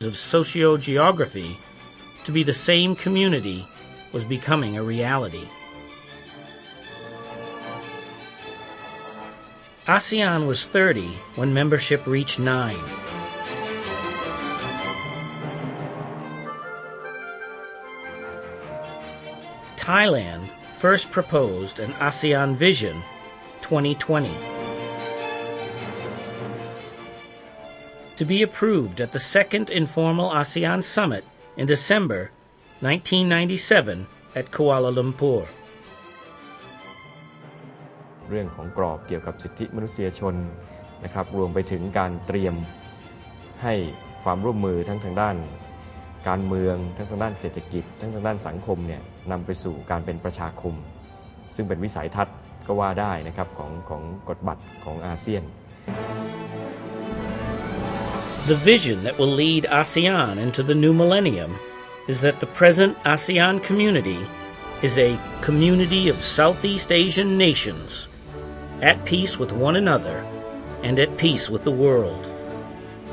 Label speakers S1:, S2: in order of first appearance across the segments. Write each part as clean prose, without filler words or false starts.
S1: of sociogeography to be the same community was becoming a reality. ASEAN was 30 when membership reached 9. Thailand first proposed an ASEAN Vision 2020 to be approved at the second informal ASEAN Summit in December 1997 at Kuala Lumpur.
S2: เรื่องของกรอบเกี่ยวกับสิทธิมนุษยชนนะครับรวมไปถึงการเตรียมให้ความร่วมมือทั้งทางด้านการเมืองทั้งทางด้านเศรษฐกิจทั้งทางด้านสังคมเนี่ยนำไปสู่การเป็นประชาคมซึ่งเป็นวิสัยทัศน์ก็ว่าได้นะครับของกฎบัตรของอาเซียน
S1: The vision that will lead ASEAN into the new millennium is that the present ASEAN community is a community of Southeast Asian nations at peace with one another and at peace with the world,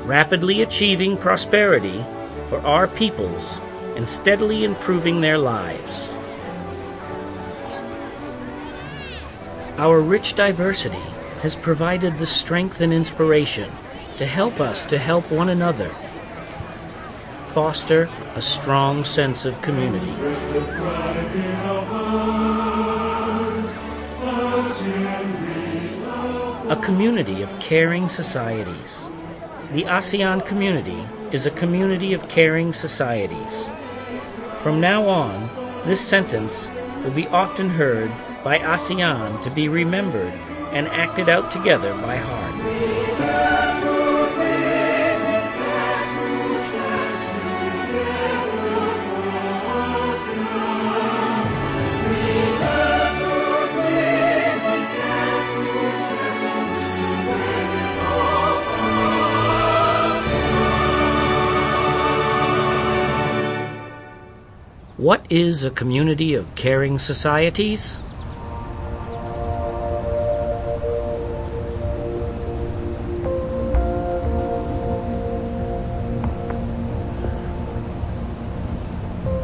S1: rapidly achieving prosperity for our peoples and steadily improving their lives. Our rich diversity has provided the strength and inspiration to help us to help one another, foster a strong sense of community. A community of caring societies. The ASEAN community is a community of caring societies. From now on, this sentence will be often heard by ASEAN to be remembered and acted out together by heart. What is a community of caring societies?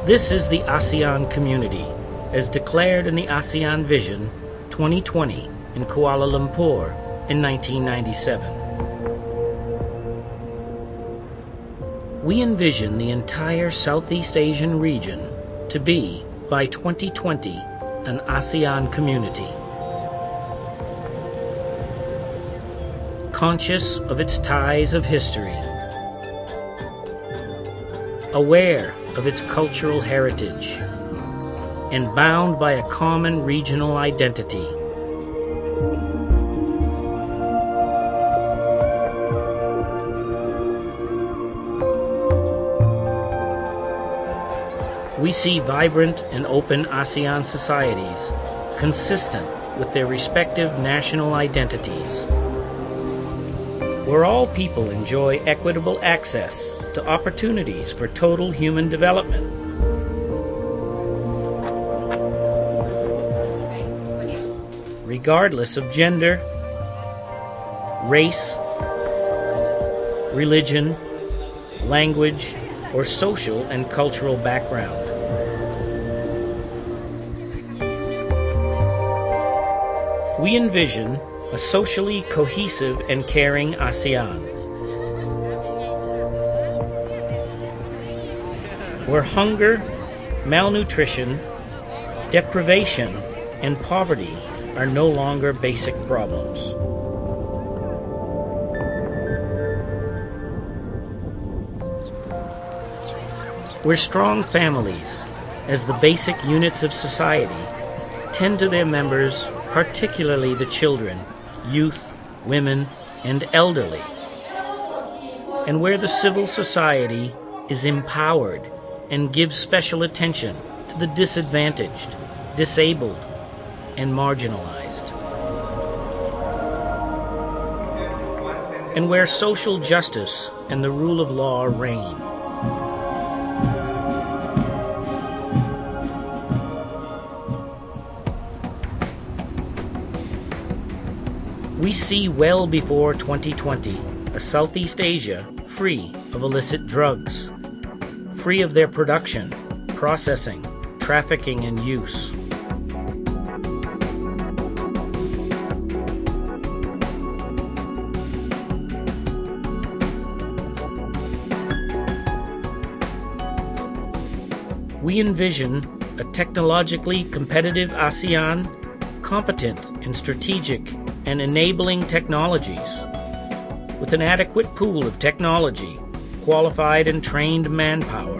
S1: This is the ASEAN community, as declared in the ASEAN Vision 2020 in Kuala Lumpur in 1997. We envision the entire Southeast Asian region to be, by 2020, an ASEAN community. Conscious of its ties of history, aware of its cultural heritage, and bound by a common regional identity. We see vibrant and open ASEAN societies consistent with their respective national identities, where all people enjoy equitable access to opportunities for total human development. Regardless of gender, race, religion, language, or social and cultural background. We envision a socially cohesive and caring ASEAN, where hunger, malnutrition, deprivation, and poverty are no longer basic problems. Where strong families, as the basic units of society, tend to their members, particularly the children, youth, women, and elderly, and where the civil society is empowered and gives special attention to the disadvantaged, disabled, and marginalized, and where social justice and the rule of law reign. We see well before 2020 a Southeast Asia free of illicit drugs, free of their production, processing, trafficking, and use. We envision a technologically competitive ASEAN, competent in strategic and enabling technologies, with an adequate pool of technology, qualified and trained manpower,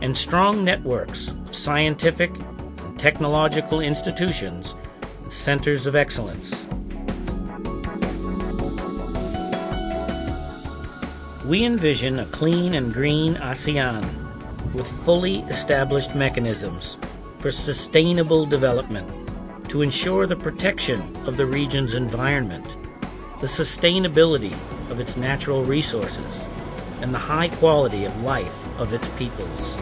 S1: and strong networks of scientific and technological institutions and centers of excellence. We envision a clean and green ASEAN with fully established mechanisms for sustainable development to ensure the protection of the region's environment, the sustainability of its natural resources, and the high quality of life of its peoples.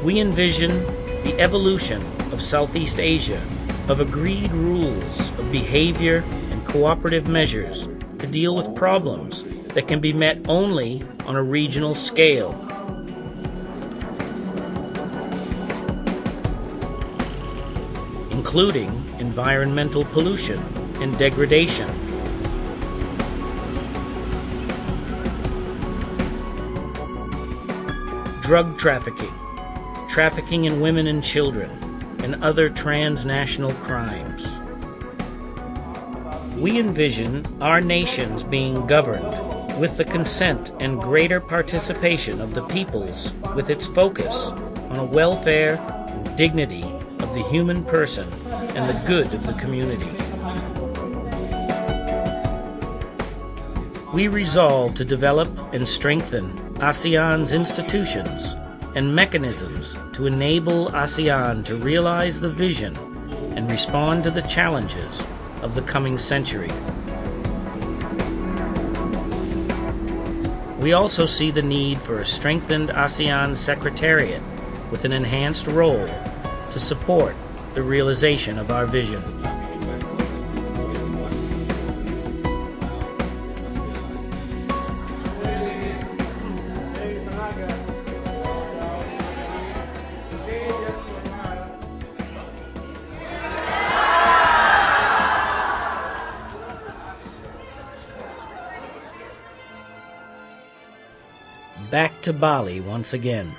S1: We envision the evolution of Southeast Asia of agreed rules of behavior and cooperative measures to deal with problems that can be met only on a regional scale. Including environmental pollution and degradation, drug trafficking, trafficking in women and children, and other transnational crimes. We envision our nations being governed with the consent and greater participation of the peoples, with its focus on a welfare and dignity of the human person and the good of the community. We resolve to develop and strengthen ASEAN's institutions and mechanisms to enable ASEAN to realize the vision and respond to the challenges of the coming century. We also see the need for a strengthened ASEAN Secretariat with an enhanced role to support the realization of our vision. Back to Bali once again.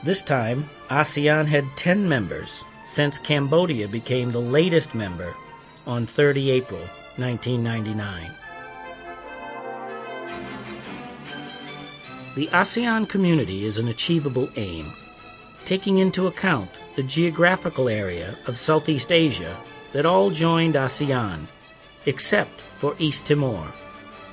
S1: This time, ASEAN had 10 members since Cambodia became the latest member on 30 April 1999. The ASEAN community is an achievable aim, taking into account the geographical area of Southeast Asia that all joined ASEAN, except for East Timor,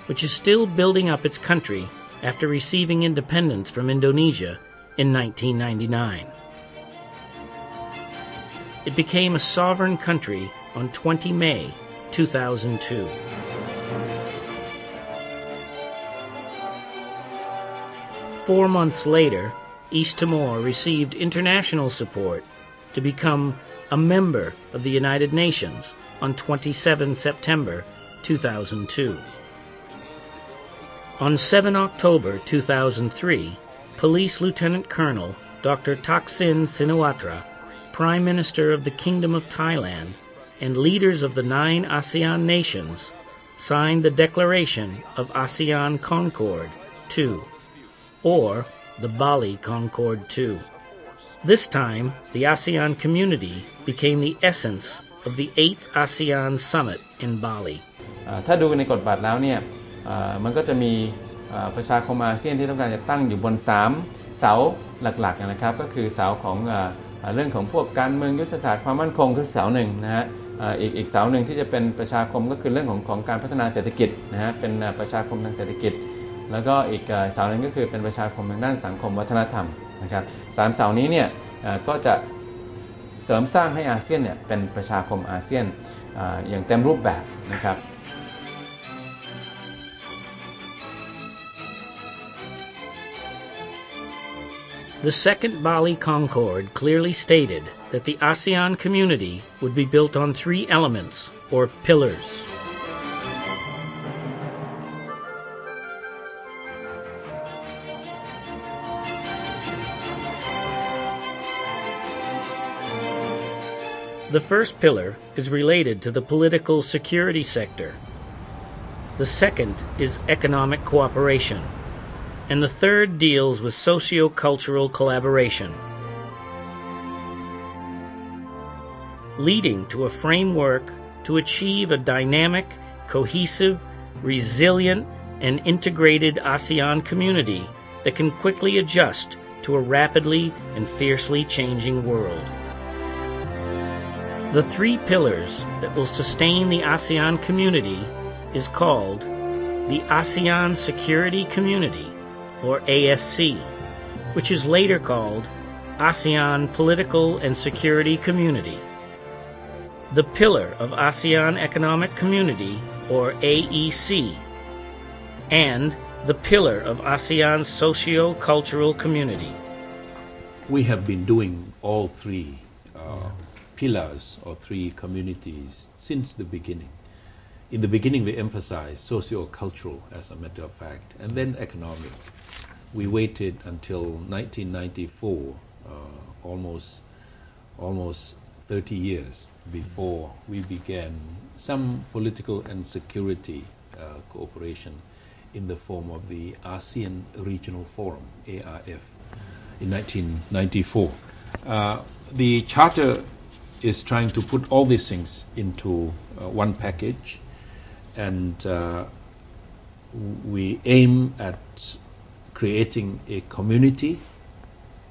S1: which is still building up its country after receiving independence from Indonesia in 1999. It became a sovereign country on 20 May 2002. Four months later, East Timor received international support to become a member of the United Nations on 27 September 2002. On 7 October 2003, Police Lieutenant Colonel Dr. Thaksin Shinawatra, Prime Minister of the Kingdom of Thailand, and leaders of the 9 ASEAN nations signed the Declaration of ASEAN Concord II, or the Bali Concord II. This time, the ASEAN community became the essence of the 8th ASEAN Summit in Bali.
S3: ถ้าดูในกฎบัตรแล้วเนี่ยมันก็จะมีประชาคมอาเซียนที่ต้องการจะตั้งอยู่บน3เสาหลักๆนะครับก็คือเสาของเรื่องของพวกการเมืองยุทธศาสตร์ความมั่นคงคือเสาหนึ่งนะฮะอีกเสาหนึ่งที่จะเป็นประชาคมก็คือเรื่องของการพัฒนาเศรษฐกิจนะฮะเป็นประชาคมทางเศรษฐกิจ แล้วก็อีกเสาหนึ่งก็คือเป็นประชาคมทางด้านสังคมวัฒนธรรมนะครับ3 เสานี้เนี่ยก็จะเสริมสร้างให้อาเซียนเนี่ยเป็นประชาคมอาเซียนอย่างเต็มรูปแบบนะครับ
S1: The second Bali Concord clearly stated that the ASEAN community would be built on 3 elements, or pillars. The first pillar is related to the political security sector. The second is economic cooperation. And the third deals with socio-cultural collaboration, leading to a framework to achieve a dynamic, cohesive, resilient, and integrated ASEAN community that can quickly adjust to a rapidly and fiercely changing world. The 3 pillars that will sustain the ASEAN community is called the ASEAN Security Community, or ASC, which is later called ASEAN Political and Security Community, the Pillar of ASEAN Economic Community, or AEC, and the Pillar of ASEAN Socio-Cultural Community.
S4: We have been doing all 3 pillars or 3 communities since the beginning. In the beginning, we emphasized socio-cultural, as a matter of fact, and then economic. We waited until 1994, almost 30 years before we began some political and security cooperation in the form of the ASEAN Regional Forum, ARF, in 1994. The Charter is trying to put all these things into one package, and we aim at creating a community.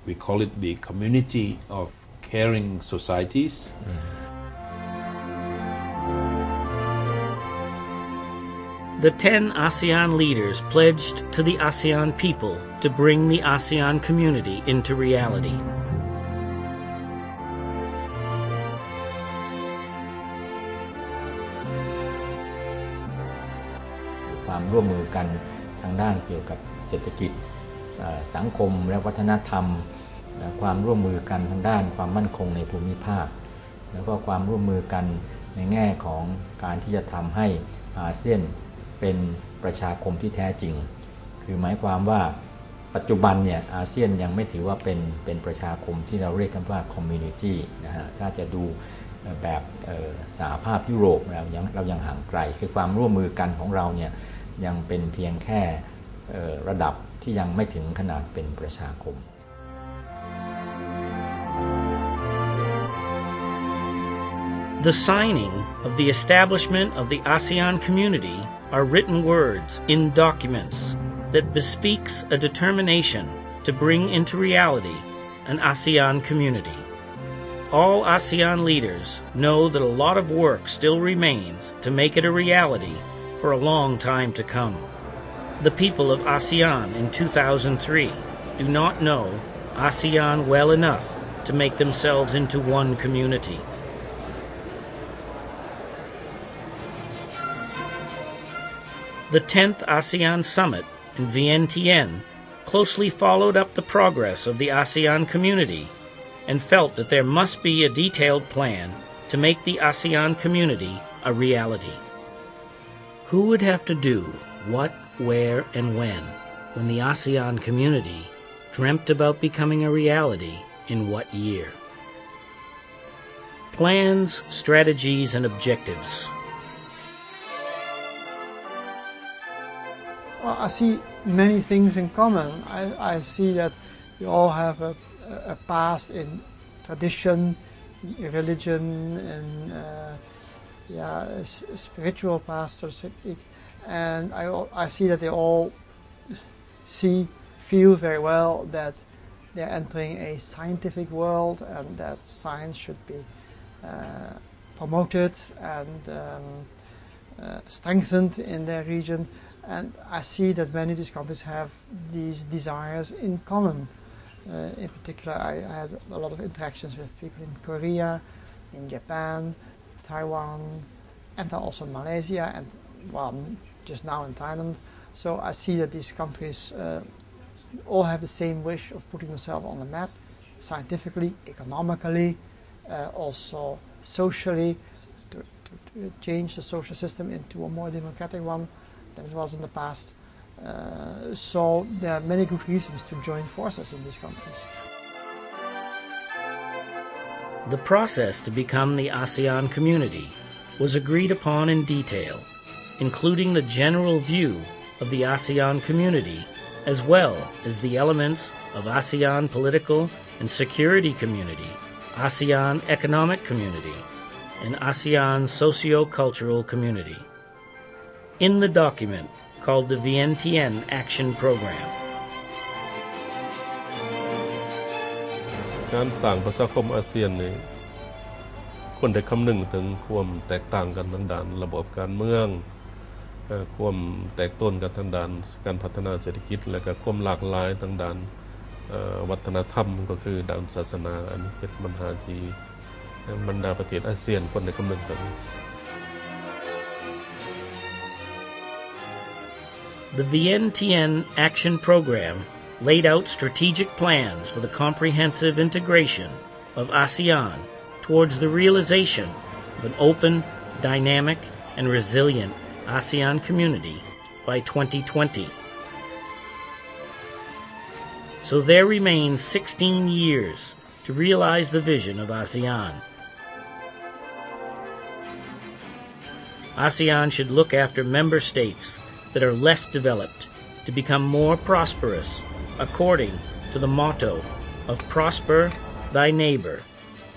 S4: We call it the community of caring societies.
S1: The 10 ASEAN leaders pledged to the ASEAN people to bring the ASEAN community into reality.
S5: ความร่วมมือกันทางด้านเกี่ยวกับเศรษฐกิจสังคมและวัฒนธรรมความร่วมมือกันทางด้านความมั่นคงในภูมิภาคแล้วก็ความร่วมมือกันในแง่ของการที่จะทำให้อาเซียนเป็นประชาคมที่แท้จริงคือหมายความว่าปัจจุบันเนี่ยอาเซียนยังไม่ถือว่าเป็นประชาคมที่เราเรียกกันว่าคอมมูนิตี้นะฮะถ้าจะดูแบบสหภาพยุโรปเรายังห่างไกลคือความร่วมมือกันของเราเนี่ยยังเป็นเพียงแค่ระดับที่ยังไม่ถึงขนาดเป็นประชาคม
S1: The signing of the establishment of the ASEAN community are written words in documents that bespeaks a determination to bring into reality an ASEAN community. All ASEAN leaders know that a lot of work still remains to make it a reality for a long time to come. The people of ASEAN in 2003 do not know ASEAN well enough to make themselves into one community. The 10th ASEAN Summit in Vientiane closely followed up the progress of the ASEAN community and felt that there must be a detailed plan to make the ASEAN community a reality. Who would have to do what, where, and when the ASEAN community dreamt about becoming a reality in what year? Plans, strategies, and objectives.
S6: Well, I see many things in common. I see that we all have a past in tradition, religion, and spiritual past, so to speak. And I see that they all feel very well that they're entering a scientific world and that science should be promoted and strengthened in their region. And I see that many of these countries have these desires in common. In particular, I had a lot of interactions with people in Korea, in Japan, Taiwan, and also Malaysia, and well, just now in Thailand. So I see that these countries all have the same wish of putting themselves on the map, scientifically, economically, also socially, to change the social system into a more democratic one than it was in the past. So there are many good reasons to join forces in these countries.
S1: The process to become the ASEAN community was agreed upon in detail, including the general view of the ASEAN community as well as the elements of ASEAN political and security community, ASEAN economic community, and ASEAN socio-cultural community. In the document called the Vientiane Action Program,
S7: การสร้างประชาคมอาเซียนนี่ควรได้คำนึงถึงความแตกต่างกันทางด้านระบบการเมืองความแตกต้นกันทางด้านการพัฒนาเศรษฐกิจและก็ความหลากหลายทางด้านวัฒนธรรมก็คือด้านศาสนาอันนี้เป็นปัญหาที่บรรดาประเทศอาเซียนควรได้คำนึงถึง
S1: The Vientiane Action Program laid out strategic plans for the comprehensive integration of ASEAN towards the realization of an open, dynamic, and resilient ASEAN community by 2020. So there remains 16 years to realize the vision of ASEAN. ASEAN should look after member states that are less developed to become more prosperous according to the motto of prosper thy neighbor,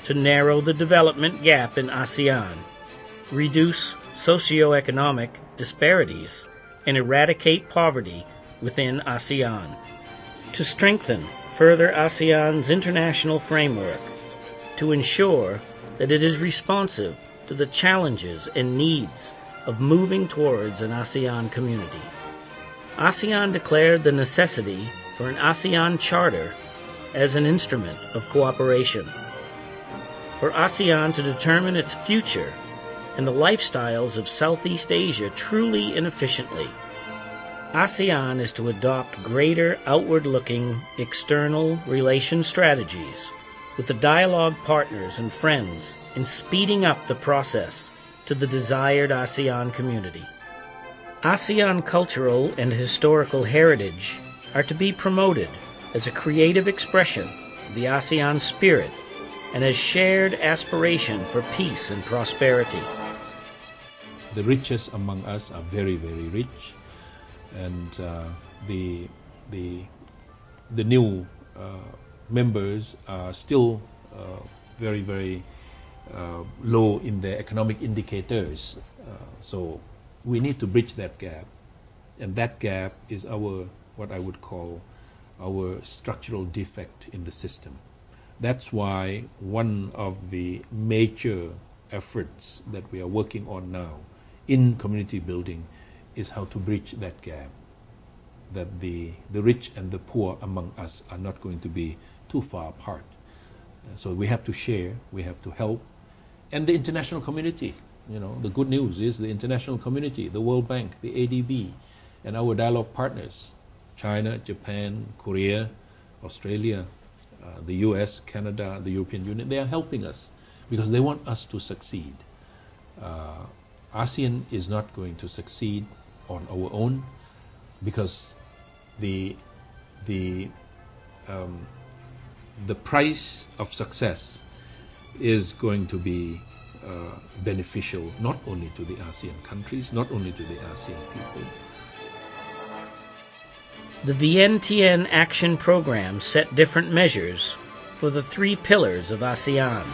S1: to narrow the development gap in ASEAN, reduce socioeconomic disparities, and eradicate poverty within ASEAN, to strengthen further ASEAN's international framework, to ensure that it is responsive to the challenges and needs of moving towards an ASEAN community. ASEAN declared the necessity for an ASEAN Charter as an instrument of cooperation, for ASEAN to determine its future and the lifestyles of Southeast Asia truly and efficiently. ASEAN is to adopt greater outward-looking external relation strategies with the dialogue partners and friends in speeding up the process to the desired ASEAN community. ASEAN cultural and historical heritage are to be promoted as a creative expression of the ASEAN spirit and as shared aspiration for peace and prosperity.
S4: The richest among us are very, very rich, and the new members are still very, very low in their economic indicators. So we need to bridge that gap, and that gap is what I would call our structural defect in the system. That's why one of the major efforts that we are working on now in community building is how to bridge that gap, that the rich and the poor among us are not going to be too far apart. So we have to share, we have to help, and the international community. The good news is the international community, the World Bank, the ADB, and our dialogue partners, China, Japan, Korea, Australia, the US, Canada, the European Union, they are helping us because they want us to succeed. ASEAN is not going to succeed on our own because the price of success is going to be beneficial not only to the ASEAN countries, not only to the ASEAN people.
S1: The Vientiane Action Program set different measures for the 3 pillars of ASEAN.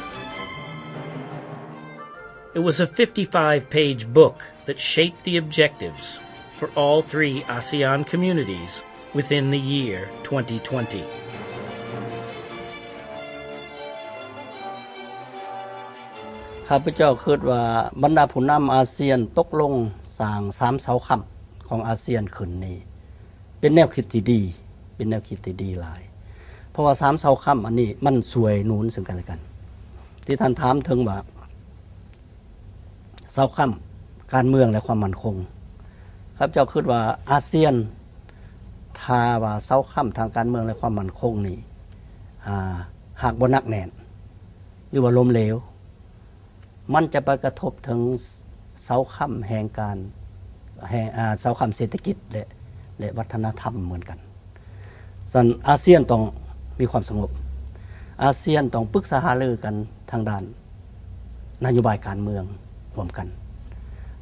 S1: It was a 55-page book that shaped the objectives for all 3 ASEAN communities within the year 2020.
S8: ข้าพเจ้าคิดว่าบรรดาผู้นำอาเซียนตกลงสร้าง3เสาค้ำ ของอาเซียนขึ้นนี่เป็นแนวคิดที่ดีเป็นแนวคิดที่ดีหลายเพราะว่า3เสาค้ำอันนี้มันสวยหนุนซึ่งกันและกันที่ท่านถามถึงว่าเสาค้ำการเมืองและความมั่นคงครับเจ้าคิดว่าอาเซียนถ้าว่าเสาค้ำทางการเมืองและความมั่นคงนี่หากบ่หนักแน่นหรือว่าล้มเหลวมันจะไปกระทบถึงเสาค้ำแห่งการเสาค้ำเศรษฐกิจและวัฒนธรรมเหมือนกันส่วนอาเซียนต้องมีความสงบอาเซียนต้องปรึกษาหารือกันทางด้านนโยบายการเมืองร่วมกัน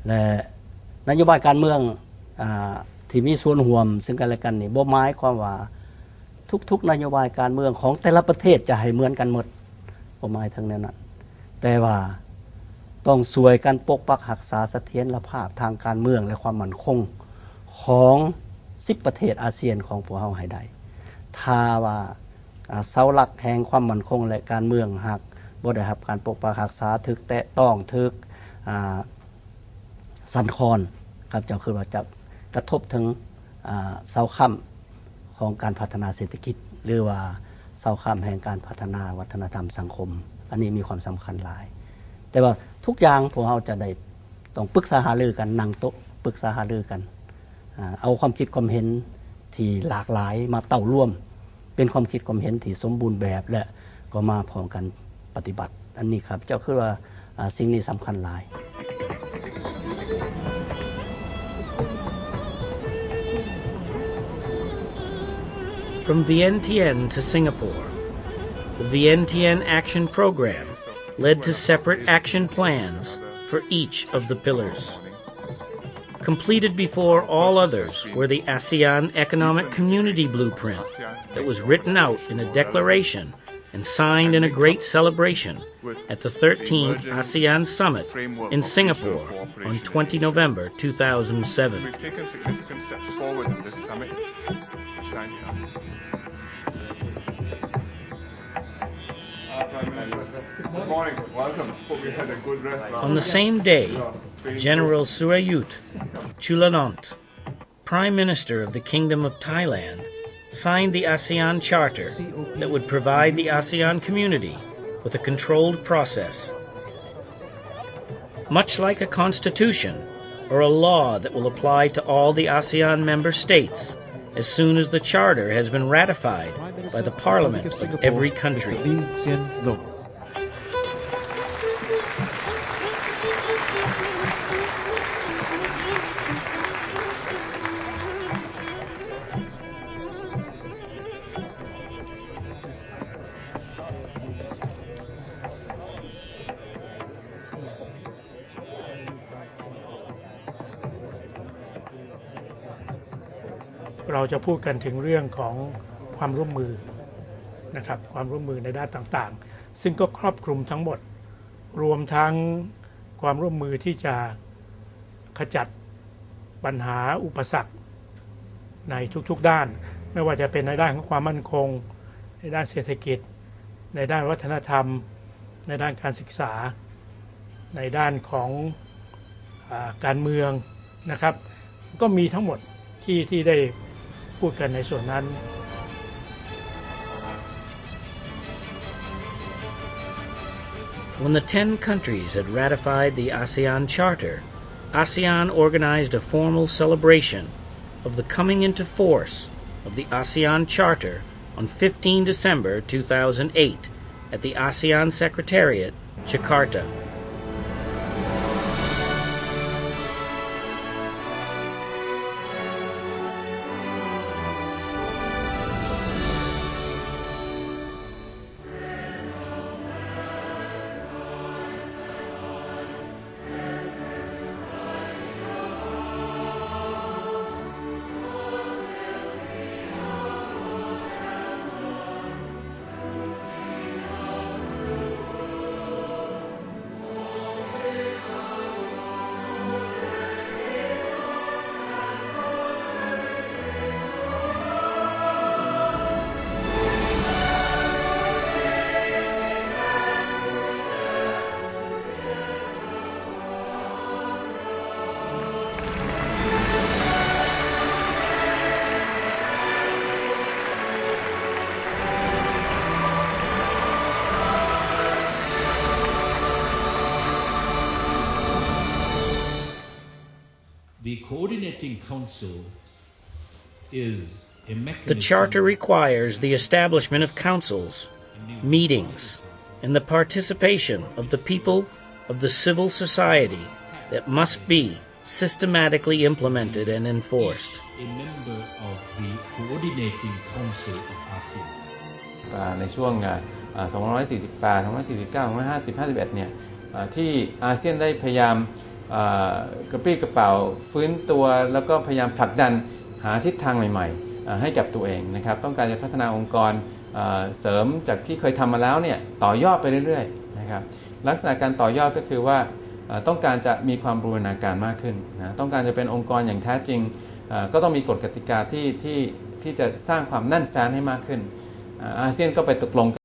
S8: และนโยบายการเมืองที่มีส่วนร่วมซึ่งกันและกันนี่บ่หมายความว่าทุกๆนโยบายการเมืองของแต่ละประเทศจะให้เหมือนกันหมดบ่หมายทั้งนั้นแต่ว่าต้องช่วยกันปกปักรักษาเสถียรภาพทางการเมืองและความมั่นคงของ10ประเทศอาเซียนของพวกเราให้ได้ถ้าว่าเสาหลักแห่งความมั่นคงและการเมืองหากบ่ได้รับการปกปักรักษาถึกแตะต้องถึกสั่นคลอนครับเจ้าคือว่าจะกระทบถึงเสาค้ำของการพัฒนาเศรษฐกิจหรือว่าเสาค้ำแห่งการพัฒนาวัฒนธรรมสังคมอันนี้มีความสำคัญหลายแต่ว่าทุกอย่างพวกเราจะได้ต้องปรึกษาหารือกันนั่งโต๊ะปรึกษาหารือกันเอาความคิดความเห็นที่หลากหลายมาเต่าร่วมเป็นความคิดความเห็นที่สมบูรณ์แบบและก็มาพร้อมกันปฏิบัติอันนี้ครับเจ้าคือว่าสิ่งนี้สำคัญหลาย
S1: From Vientiane to Singapore, the Vientiane Action Program led to separate action plans for each of the pillars. Completed before all others were the ASEAN Economic Community Blueprint that was written out in a declaration and signed in a great celebration at the 13th ASEAN Summit in Singapore on 20 November 2007.
S9: We've taken significant steps forward in this summit. Good morning. Welcome. Hope you had a good rest.
S1: On the same day, General Surayut Chulalont, Prime Minister of the Kingdom of Thailand, signed the ASEAN Charter that would provide the ASEAN community with a controlled process. Much like a constitution or a law that will apply to all the ASEAN member states as soon as the Charter has been ratified by the Parliament of every country.
S10: เราจะพูดกันถึงเรื่องของความร่วมมือนะครับความร่วมมือในด้านต่างๆซึ่งก็ครอบคลุมทั้งหมดรวมทั้งความร่วมมือที่จะขจัดปัญหาอุปสรรคในทุกๆด้านไม่ว่าจะเป็นในด้านของความมั่นคงในด้านเศรษฐกิจในด้านวัฒนธรรมในด้านการศึกษาในด้านของการเมืองนะครับก็มีทั้งหมดที่ได้พูดกันในส่วนนั้น
S1: When the 10 countries had ratified the ASEAN Charter, ASEAN organized a formal celebration of the coming into force of the ASEAN Charter on 15 December 2008 at the ASEAN Secretariat, Jakarta.
S4: The coordinating council is a mechanism.
S1: The Charter requires the establishment of councils, meetings, and the participation of the people of the civil society that must be systematically implemented and enforced.
S4: A member of the coordinating council of ASEAN.
S3: ในช่วง2548 2549 2550 51เนี่ยที่อาเซียนได้พยายามกระปรี้กระเป๋าฟื้นตัวแล้วก็พยายามผลักดันหาทิศทางใหม่ๆให้กับตัวเองนะครับต้องการจะพัฒนาองค์กรเสริมจากที่เคยทำมาแล้วเนี่ยต่อยอดไปเรื่อยๆนะครับลักษณะการต่อยอดก็คือว่าต้องการจะมีความบูรณาการมากขึ้นนะต้องการจะเป็นองค์กรอย่างแท้จริงก็ต้องมีกฎกติกาที่จะสร้างความแน่นแฟ้นให้มากขึ้นอาเซียนก็ไปตกลง